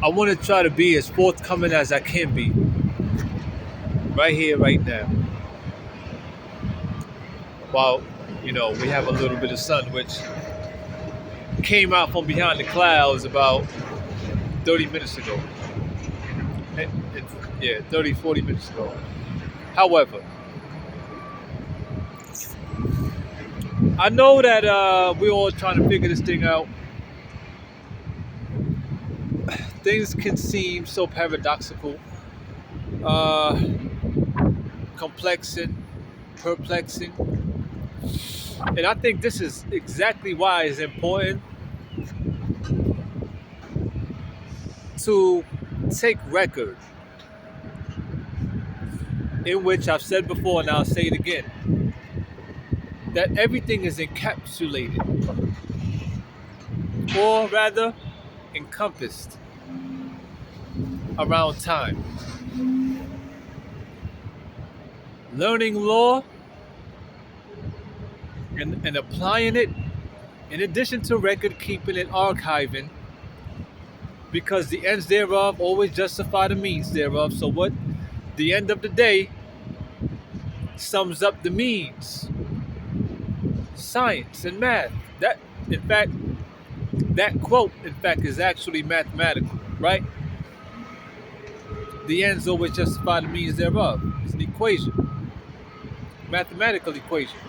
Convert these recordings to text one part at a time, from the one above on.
I want to try to be as forthcoming as I can be, right here, right now. While, we have a little bit of sun, which came out from behind the clouds about 30 minutes ago. It- it- yeah, 30, 40 minutes ago. However, I know that we're all trying to figure this thing out. Things can seem so paradoxical, uh, complex, and perplexing. And I think this is exactly why it's important to take record, in which I've said before and I'll say it again, that everything is encapsulated, or rather, encompassed around time. Learning law and applying it, in addition to record keeping and archiving, because the ends thereof always justify the means thereof. So, what the end of the day sums up the means, science and math. That, in fact, that quote, in fact, is actually mathematical, right? The ends always justify the means thereof. It's an equation, mathematical equation.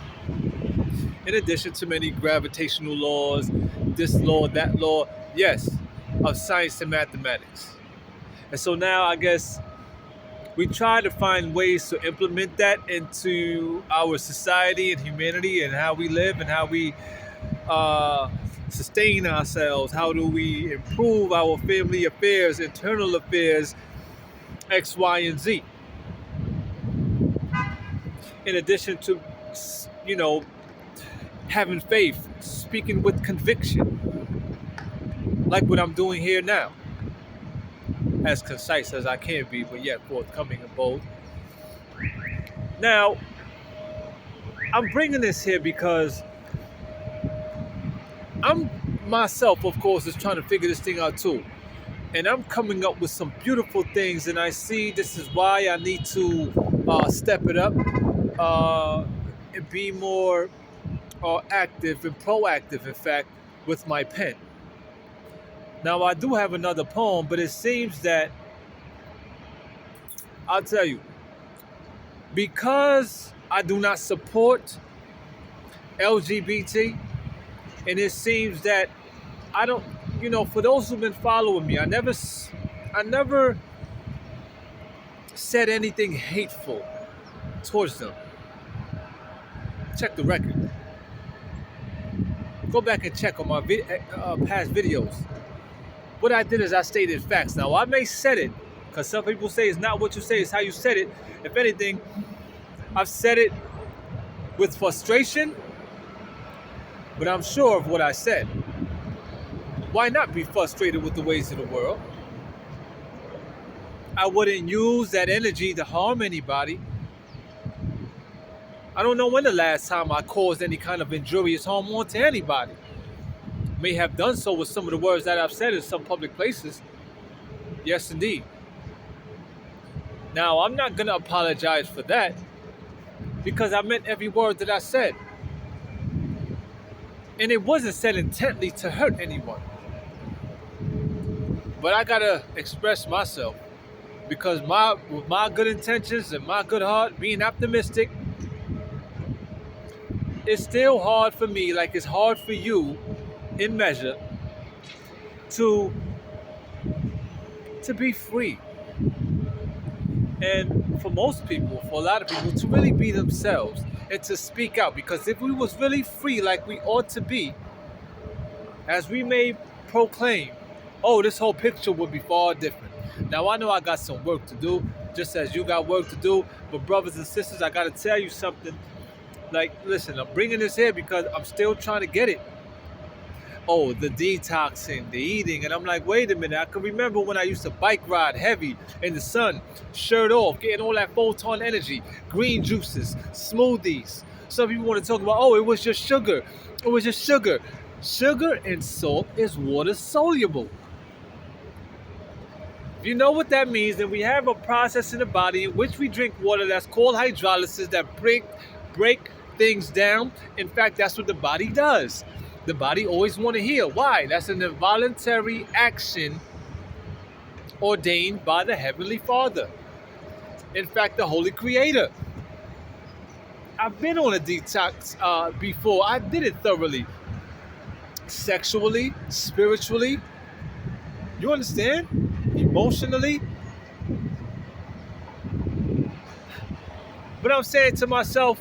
In addition to many gravitational laws, this law, that law, yes, of science and mathematics. And so now I guess we try to find ways to implement that into our society and humanity and how we live and how we uh, sustain ourselves. How do we improve our family affairs, internal affairs, X, Y, and Z? In addition to, you know, having faith, speaking with conviction, like what I'm doing here now, as concise as I can be, but yet forthcoming and bold. Now, I'm bringing this here because I'm myself, of course, is trying to figure this thing out too. And I'm coming up with some beautiful things, and I see this is why I need to step it up and be more active and proactive, in fact, with my pen. Now, I do have another poem, but it seems that, I'll tell you, because I do not support LGBT, and it seems that I don't, for those who've been following me, I never said anything hateful towards them. Check the record. Go back and check on my past videos. What I did is I stated facts. Now, I may said it, because some people say it's not what you say, it's how you said it. If anything, I've said it with frustration, but I'm sure of what I said. Why not be frustrated with the ways of the world? I wouldn't use that energy to harm anybody. I don't know when the last time I caused any kind of injurious harm onto anybody. May have done so with some of the words that I've said in some public places. Yes, indeed. Now, I'm not going to apologize for that because I meant every word that I said. And it wasn't said intently to hurt anyone. But I got to express myself because with my good intentions and my good heart, being optimistic, it's still hard for me, like it's hard for you in measure, to be free. And for most people, for a lot of people, to really be themselves and to speak out. Because if we was really free like we ought to be, as we may proclaim, oh, this whole picture would be far different. Now, I know I got some work to do, just as you got work to do. But brothers and sisters, I got to tell you something. Like, listen, I'm bringing this here because I'm still trying to get it. Oh, the detoxing, the eating. And I'm like, wait a minute. I can remember when I used to bike ride heavy in the sun, shirt off, getting all that photon energy, green juices, smoothies. Some people want to talk about, oh, it was just sugar. It was just sugar. Sugar and salt is water soluble. you know what that means, then we have a process in the body in which we drink water that's called hydrolysis that break things down. In fact, that's what the body does. The body always want to heal. Why? That's an involuntary action ordained by the Heavenly Father. In fact, the Holy Creator. I've been on a detox before. I did it thoroughly. Sexually, spiritually, you understand? Emotionally. But I'm saying to myself,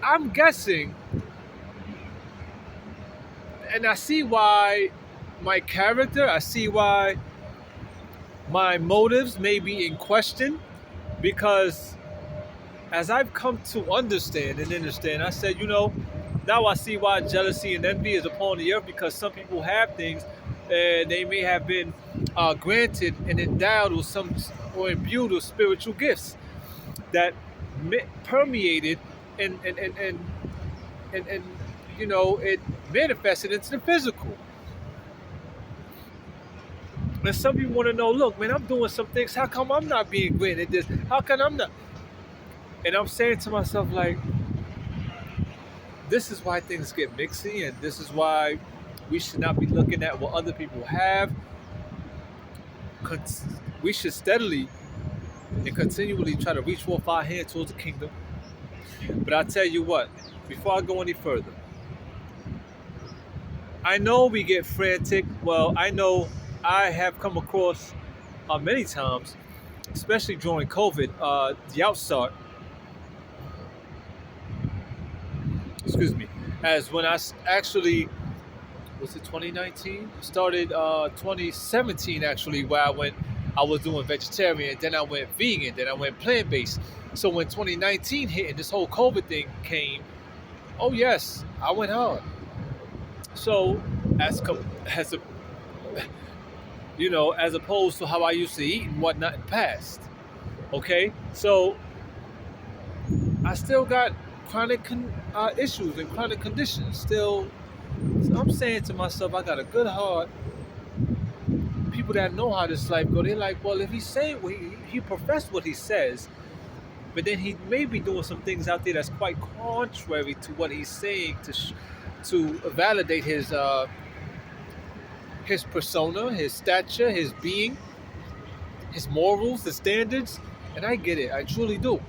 I'm guessing, and I see why my character, I see why my motives may be in question, because as I've come to understand, I said, now I see why jealousy and envy is upon the earth, because some people have things and they may have been granted and endowed with some or imbued with spiritual gifts that permeated and it manifested into the physical. And some people want to know, look, man, I'm doing some things. How come I'm not being granted this? How come I'm not? And I'm saying to myself, like, this is why things get mixy, and this is why we should not be looking at what other people have. We should steadily and continually try to reach forth our hand towards the kingdom. But I tell you what, before I go any further, I know we get frantic. Well, I know I have come across many times, especially during COVID, the outstart, excuse me, as when I actually, was it 2019? Started 2017 actually, where I was doing vegetarian, then I went vegan, then I went plant-based. So when 2019 hit and this whole COVID thing came, oh yes, I went hard. So as a as opposed to how I used to eat and whatnot in the past. Okay, so I still got chronic issues and chronic conditions still. So I'm saying to myself, I got a good heart. People that know how this life go, they're like, well, if he's saying he professed what he says, but then he may be doing some things out there that's quite contrary to what he's saying to validate his persona, his stature, his being, his morals, the standards. And I get it. I truly do.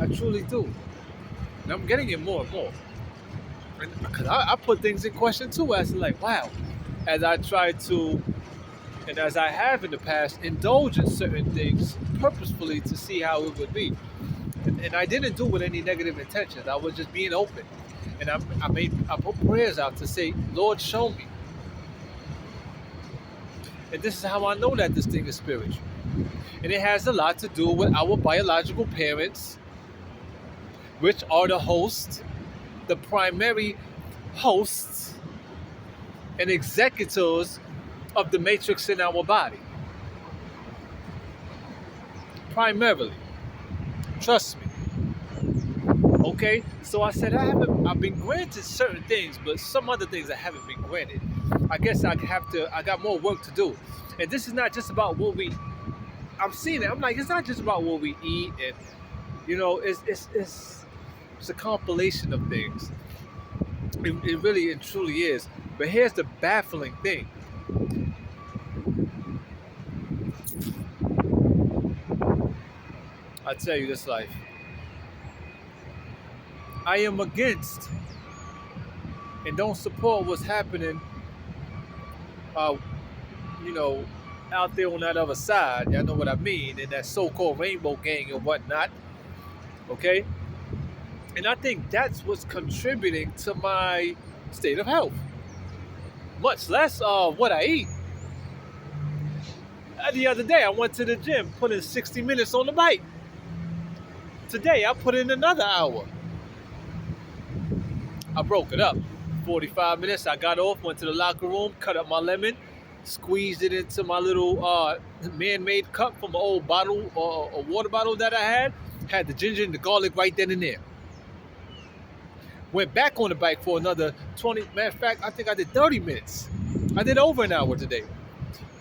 I truly do. And I'm getting it more and more. Because I put things in question too, as like, wow, as I try to, and as I have in the past, indulge in certain things purposefully to see how it would be. And I didn't do it with any negative intentions. I was just being open. And I put prayers out to say, Lord, show me. And this is how I know that this thing is spiritual. And it has a lot to do with our biological parents, which are the hosts, the primary hosts and executors of the matrix in our body. Primarily. Trust me. Okay? So I said I've been granted certain things, but some other things I haven't been granted. I guess I got more work to do. And this is not just about what I'm seeing it. I'm like, it's not just about what we eat, and it's a compilation of things. It really and truly is. But here's the baffling thing. I tell you this life. I am against and don't support what's happening, out there on that other side. Y'all know what I mean, in that so-called rainbow gang and whatnot. Okay? And I think that's what's contributing to my state of health. Much less what I eat. The other day, I went to the gym, put in 60 minutes on the bike. Today, I put in another hour. I broke it up. 45 minutes, I got off, went to the locker room, cut up my lemon, squeezed it into my little man-made cup from an old bottle, a water bottle that I had the ginger and the garlic right then and there. Went back on the bike for another 20, matter of fact, I think I did 30 minutes. I did over an hour today.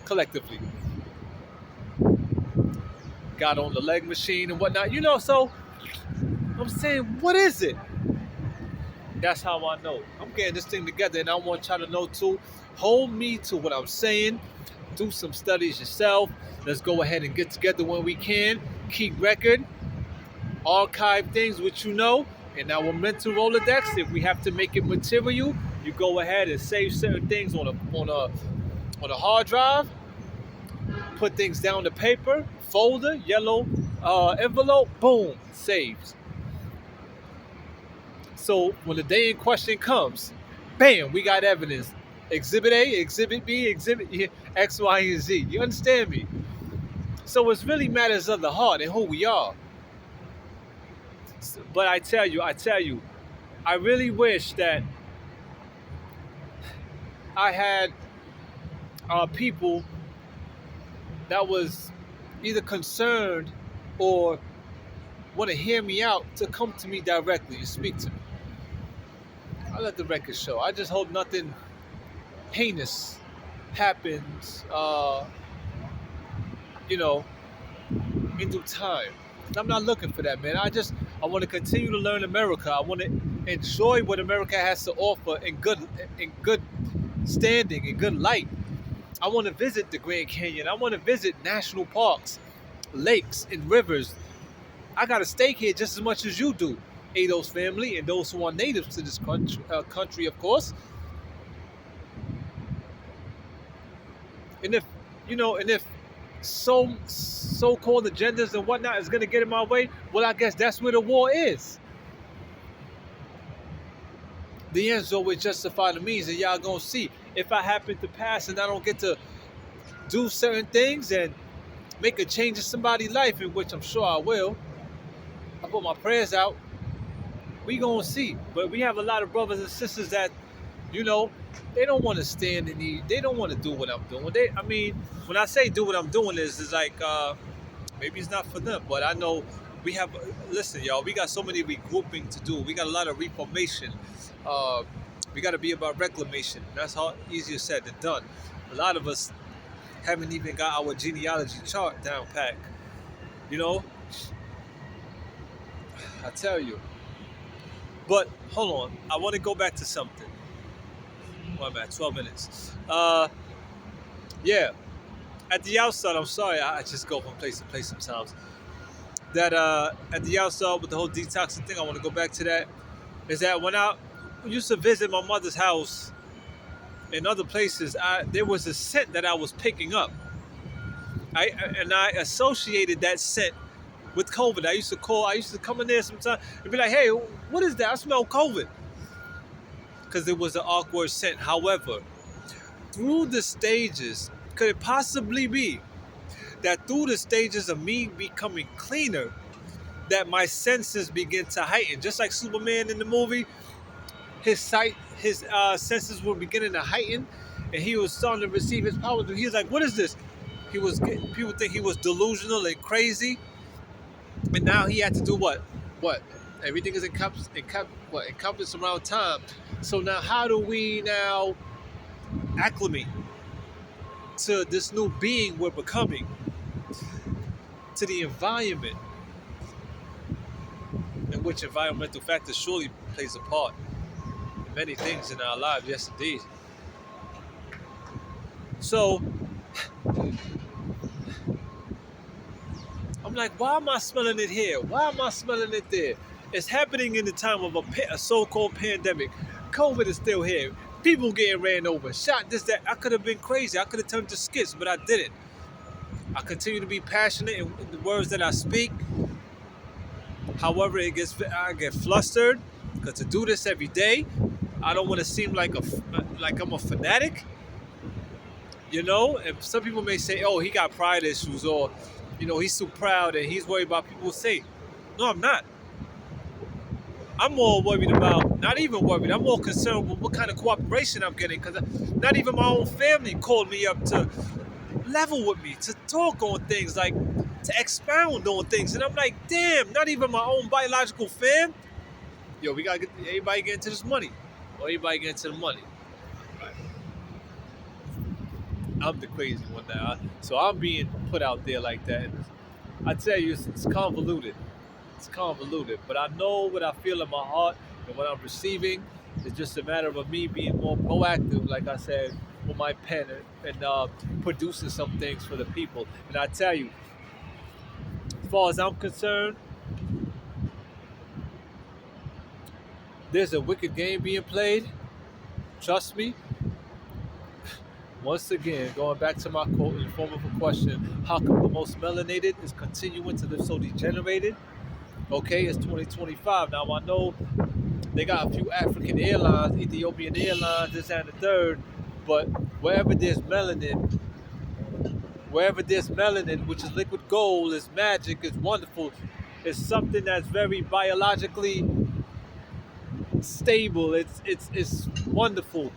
collectively. Got on the leg machine and whatnot, you know. So I'm saying, what is it? That's how I know. I'm getting this thing together, and I want y'all to know too. Hold me to what I'm saying. Do some studies yourself. Let's go ahead and get together when we can. Keep record, archive things which you know, in our mental Rolodex. If we have to make it material, you go ahead and save certain things on a hard drive. Put things down to paper, folder, yellow envelope, boom, saved. So when the day in question comes, bam, we got evidence. Exhibit A, Exhibit B, Exhibit X, Y, and Z. You understand me? So it's really matters of the heart and who we are. But I tell you, I really wish that I had people that was either concerned or want to hear me out to come to me directly and speak to me. I let the record show. I just hope nothing heinous happens, you know, in due time. I'm not looking for that, man. I want to continue to learn America. I want to enjoy what America has to offer in good standing, in good light. I want to visit the Grand Canyon. I want to visit national parks, lakes, and rivers. I got a stake here just as much as you do, Ados family, and those who are natives to this country, of course. And if so-called agendas and whatnot is gonna get in my way, well, I guess that's where the war is. The ends always justify the means, and y'all gonna see. If I happen to pass and I don't get to do certain things and make a change in somebody's life, in which I'm sure I will, I put my prayers out. We gonna see. But we have a lot of brothers and sisters that, you know, they don't want to stand in the. They don't want to do what I'm doing. I mean, when I say do what I'm doing, is like maybe it's not for them, but I know we have. Listen, y'all, we got so many regrouping to do. We got a lot of reformation. Uh, we got to be about reclamation. That's how easier said than done. A lot of us haven't even got our genealogy chart down pat. You know, I tell you. But hold on, I want to go back to something. Well, I'm at 12 minutes. Yeah. At the outside, I'm sorry, I just go from place to place sometimes. That at the outside with the whole detoxing thing, I want to go back to that. Is that when I used to visit my mother's house and other places, there was a scent that I was picking up. I associated that scent with COVID. I used to come in there sometimes and be like, hey, what is that? I smell COVID. Because it was an awkward scent. However, through the stages, could it possibly be that through the stages of me becoming cleaner, that my senses begin to heighten? Just like Superman in the movie, his senses were beginning to heighten, and he was starting to receive his powers. He was like, "What is this?" People think he was delusional and crazy, and now he had to do what? What? Everything is encompassed around time. So now, how do we now acclimate to this new being we're becoming, to the environment, in which environmental factors surely plays a part in many things in our lives? Yes, indeed. So I'm like, why am I smelling it here? Why am I smelling it there? It's happening in the time of a so-called pandemic. COVID is still here. People getting ran over, shot, this, that. I could have been crazy. I could have turned to skits, but I didn't. I continue to be passionate in the words that I speak. However, I get flustered because to do this every day, I don't want to seem like I'm a fanatic. You know, and some people may say, "Oh, he got pride issues," or, he's too proud and he's worried about people say. No, I'm not. I'm more worried about, not even worried, I'm more concerned with what kind of cooperation I'm getting, because not even my own family called me up to level with me, to talk on things, like to expound on things. And I'm like, damn, not even my own biological fam. Yo, we gotta get everybody get into this money. Or everybody get into the money. Right. I'm the crazy one now. So I'm being put out there like that. And I tell you, it's convoluted. It's convoluted. But I know what I feel in my heart and what I'm receiving. It's just a matter of me being more proactive, like I said, with my pen and producing some things for the people. And I tell you, as far as I'm concerned, there's a wicked game being played. Trust me. Once again, going back to my quote in the form of a question, how come the most melanated is continuing to live so degenerated? Okay, it's 2025. Now I know they got a few African airlines, Ethiopian Airlines, this and the third, but wherever there's melanin, which is liquid gold, is magic, is wonderful, is something that's very biologically stable. It's wonderful.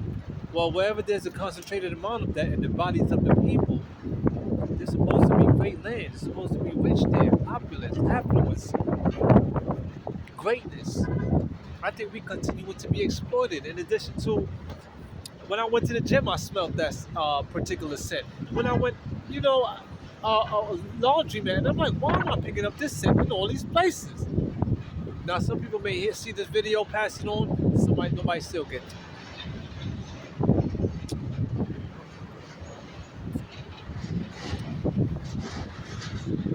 Well, wherever there's a concentrated amount of that in the bodies of the people, there's supposed to be great land. There's supposed to be rich there, opulence, affluence, greatness. I think we continue to be exploited. In addition to, when I went to the gym, I smelled that particular scent. When I went, you know, laundry man, I'm like, why am I picking up this scent in all these places? Now, some people may see this video, pass it on. Nobody still get it.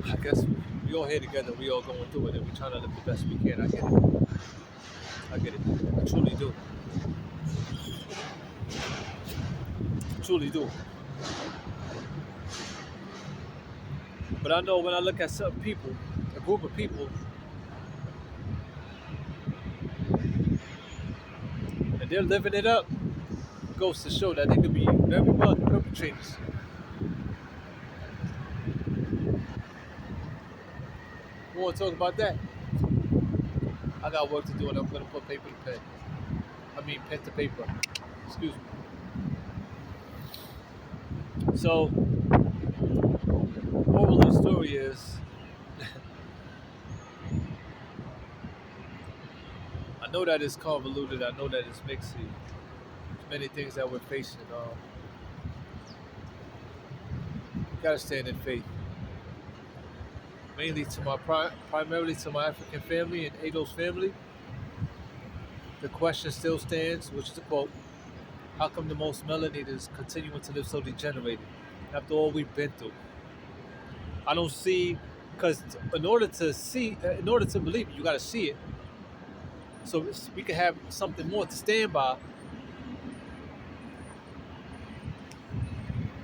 I guess we all here together. We all going through it, and we trying to live the best we can. I get it. I get it. I truly do. Truly do. But I know when I look at some people, a group of people, and they're living it up, it goes to show that they could be very well the perpetrators. We want to talk about that. I got work to do, and I'm going to put paper to pen. Pen to paper. Excuse me. So, moral of the story is, I know that it's convoluted. I know that it's mixy. There's many things that we're facing. Gotta stand in faith. Mainly to primarily to my African family and Ado's family. The question still stands, which is the quote: how come the most melanated is continuing to live so degenerated after all we've been through? I don't see, because in order to believe it, you got to see it. So we can have something more to stand by.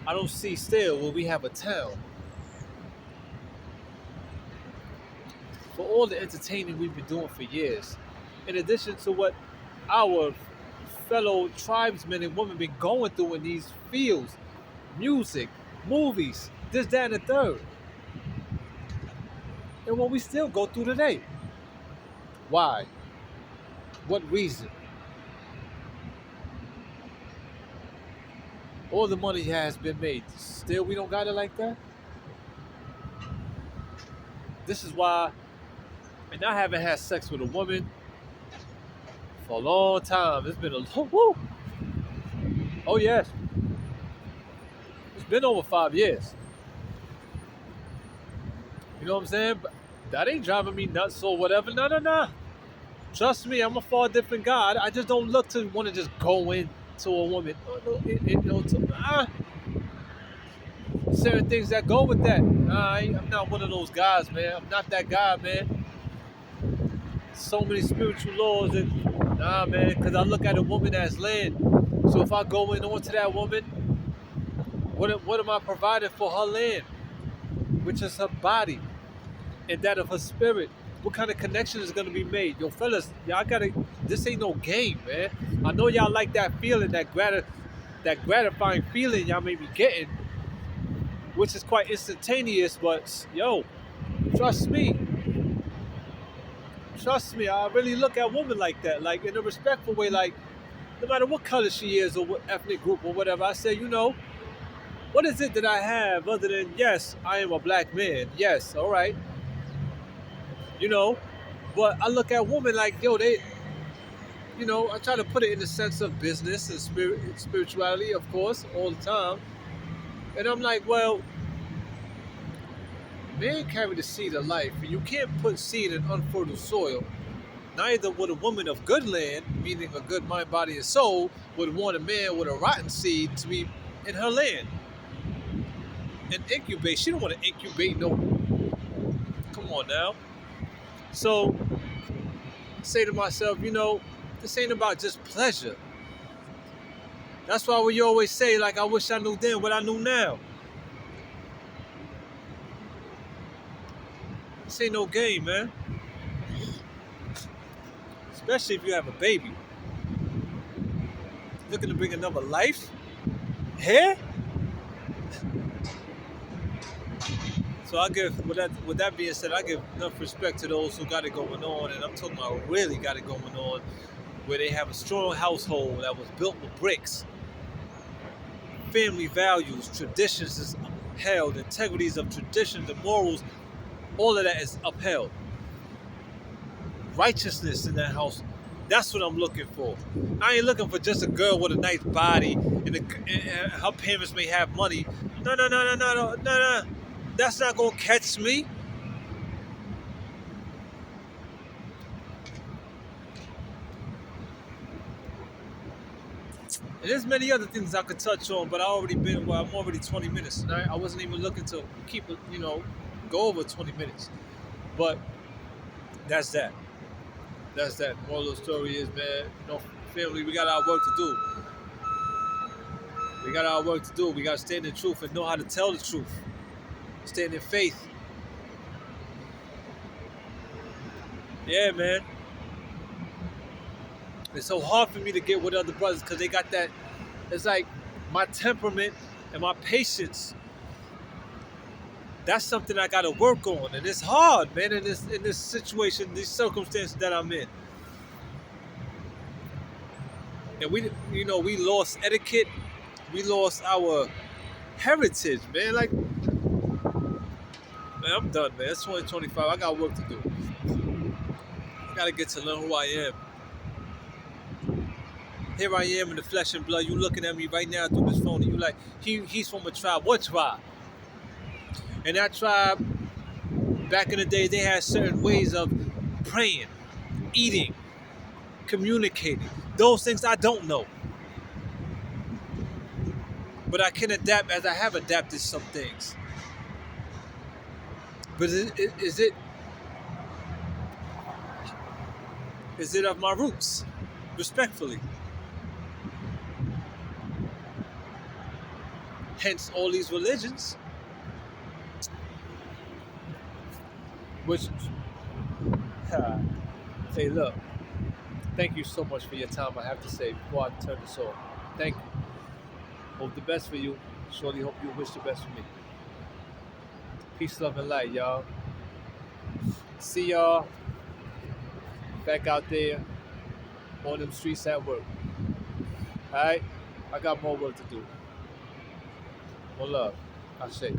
I don't see still where we have a town. For all the entertaining we've been doing for years, in addition to what our fellow tribesmen and women been going through in these fields, music, movies, this, that, and the third, and what we still go through today. Why? What reason? All the money has been made. Still, we don't got it like that? This is why, and I haven't had sex with a woman for a long time. It's been a long, woo. Oh yes. It's been over 5 years. You know what I'm saying? But that ain't driving me nuts or whatever. No. Trust me, I'm a far different guy. I just don't look to want to just go into a woman. Certain things that go with that. I'm not one of those guys, man. I'm not that guy, man. So many spiritual laws and man, because I look at a woman as land. So if I go in onto that woman, what am I providing for her land? Which is her body and that of her spirit. What kind of connection is going to be made? Yo, fellas, y'all gotta, this ain't no game, man. I know y'all like that feeling, that gratifying feeling y'all may be getting, which is quite instantaneous, but yo, trust me, I really look at women like that, like in a respectful way, like no matter what color she is or what ethnic group or whatever, I say, what is it that I have other than, yes, I am a black man, yes, all right, but I look at women like, yo, they, I try to put it in the sense of business and spirituality, of course, all the time. And I'm like, well, man carry the seed of life, and you can't put seed in unfertile soil. Neither would a woman of good land, meaning a good mind, body, and soul, would want a man with a rotten seed to be in her land and incubate. She don't want to incubate no. Come on now. So I say to myself, this ain't about just pleasure. That's why we always say, like, I wish I knew then what I knew now. This ain't no game, man. Especially if you have a baby. Looking to bring another life here. So I give, with that being said, I give enough respect to those who got it going on, and I'm talking about really got it going on, where they have a strong household that was built with bricks. Family values, traditions is upheld, integrities of traditions and morals, all of that is upheld. Righteousness in that house, that's what I'm looking for. I ain't looking for just a girl with a nice body and her parents may have money. No. That's not gonna catch me. And there's many other things I could touch on, but I'm already 20 minutes, and I wasn't even looking to keep it, go over 20 minutes. But that's that. That's that. Moral of the story is, man, family, we got our work to do. We got our work to do. We got to stand in truth and know how to tell the truth. Stand in faith. Yeah, man. It's so hard for me to get with other brothers because they got that. It's like my temperament and my patience. That's something I got to work on, and it's hard, man. In this situation, these circumstances that I'm in, and we lost etiquette, we lost our heritage, man. Like, man, I'm done, man. It's 2025. I got work to do. I gotta get to learn who I am. Here I am in the flesh and blood. You looking at me right now through this phone, and you like, he's from a tribe. What tribe? And that tribe, back in the day, they had certain ways of praying, eating, communicating. Those things I don't know. But I can adapt as I have adapted some things. But is it of my roots? Respectfully. Hence all these religions. Which, say, look, thank you so much for your time, I have to say, before I turn this off. Thank you. Hope the best for you. Surely hope you wish the best for me. Peace, love, and light, y'all. See y'all back out there on them streets at work. Alright? I got more work to do. More love. I say.